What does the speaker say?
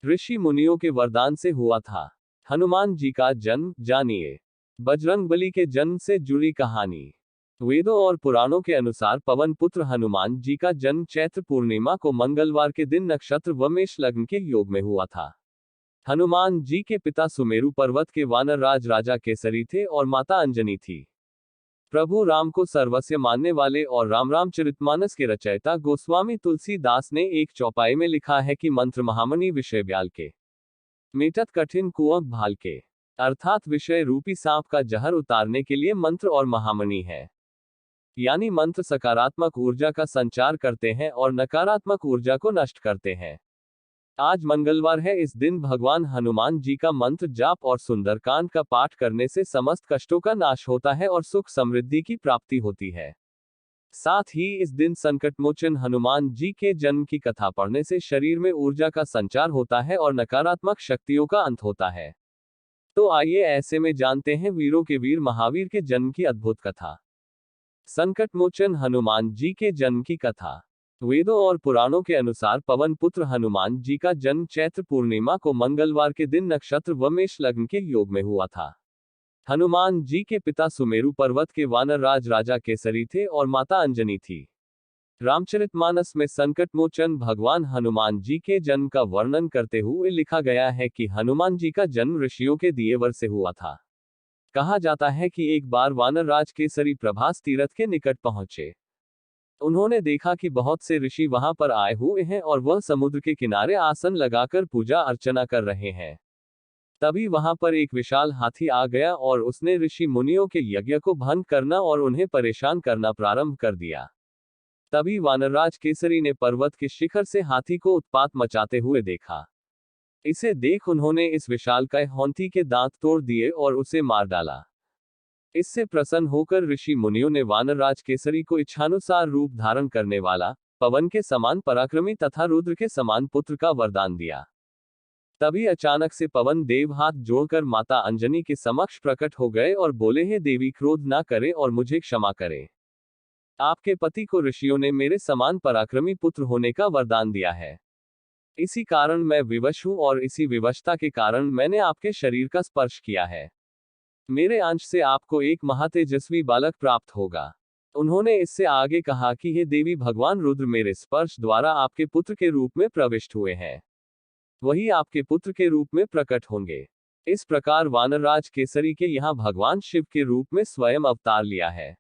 ऋषि मुनियों के वरदान से हुआ था। हनुमान जी का जन्म जानिए। बजरंगबली के जन्म से जुड़ी कहानी। वेदों और पुराणों के अनुसार पवन पुत्र हनुमान जी का जन्म चैत्र पूर्णिमा को मंगलवार के दिन नक्षत्र व मेष लग्न के योग में हुआ था। हनुमान जी के पिता सुमेरु पर्वत के वानर राज राजा केसरी थे और माता अंजनी थी। प्रभु राम को सर्वस्व मानने वाले और रामचरितमानस के रचयिता गोस्वामी तुलसीदास ने एक चौपाई में लिखा है कि मंत्र महामणि विषय ब्याल के, मेटत कठिन कुआं भाल के। अर्थात विषय रूपी सांप का जहर उतारने के लिए मंत्र और महामणि है। यानी मंत्र सकारात्मक ऊर्जा का संचार करते हैं और नकारात्मक ऊर्जा को नष्ट करते हैं। आज मंगलवार है। इस दिन भगवान हनुमान जी का मंत्र जाप और सुंदरकांड का पाठ करने से समस्त कष्टों का नाश होता है और सुख समृद्धि की प्राप्ति होती है। साथ ही इस दिन संकटमोचन हनुमान जी के जन्म की कथा पढ़ने से शरीर में ऊर्जा का संचार होता है और नकारात्मक शक्तियों का अंत होता है। तो आइए ऐसे में जानते हैं वीरों के वीर महावीर के जन्म की अद्भुत कथा। संकटमोचन हनुमान जी के जन्म की कथा। वेदों और पुराणों के अनुसार पवन पुत्र हनुमान जी का जन्म चैत्र पूर्णिमा को मंगलवार के दिन नक्षत्र व मेष लग्न के योग में हुआ था। हनुमान जी के पिता सुमेरु पर्वत के वानर राज राजा केसरी थे और माता अंजनी थी। रामचरितमानस में संकटमोचन भगवान हनुमान जी के जन्म का वर्णन करते हुए लिखा गया है कि हनुमान जी का जन्म ऋषियों के दिए वर से हुआ था। कहा जाता है कि एक बार वानर राज केसरी प्रभास तीर्थ के निकट पहुंचे। उन्होंने देखा कि बहुत से ऋषि वहां पर आए हुए हैं और वह समुद्र के किनारे आसन लगाकर पूजा अर्चना कर रहे हैं। तभी वहां पर एक विशाल हाथी आ गया और उसने ऋषि मुनियों के यज्ञ को भंग करना और उन्हें परेशान करना प्रारंभ कर दिया। तभी वानरराज केसरी ने पर्वत के शिखर से हाथी को उत्पात मचाते हुए देखा। इसे देख उन्होंने इस विशालकाय हाथी के दांत तोड़ दिए और उसे मार डाला। इससे प्रसन्न होकर ऋषि मुनियों ने वानरराज केसरी को इच्छानुसार रूप धारण करने वाला, पवन के समान पराक्रमी तथा रुद्र के समान पुत्र का वरदान दिया। तभी अचानक से पवन देव हाथ जोड़कर माता अंजनी के समक्ष प्रकट हो गए और बोले, हे देवी, क्रोध ना करें और मुझे क्षमा करें। आपके पति को ऋषियों ने मेरे समान पराक्रमी पुत्र होने का वरदान दिया है। इसी कारण मैं विवश हूं और इसी विवशता के कारण मैंने आपके शरीर का स्पर्श किया है। मेरे अंश से आपको एक महातेजस्वी बालक प्राप्त होगा। उन्होंने इससे आगे कहा कि हे देवी, भगवान रुद्र मेरे स्पर्श द्वारा आपके पुत्र के रूप में प्रविष्ट हुए हैं। वही आपके पुत्र के रूप में प्रकट होंगे। इस प्रकार वानरराज केसरी के यहाँ भगवान शिव के रूप में स्वयं अवतार लिया है।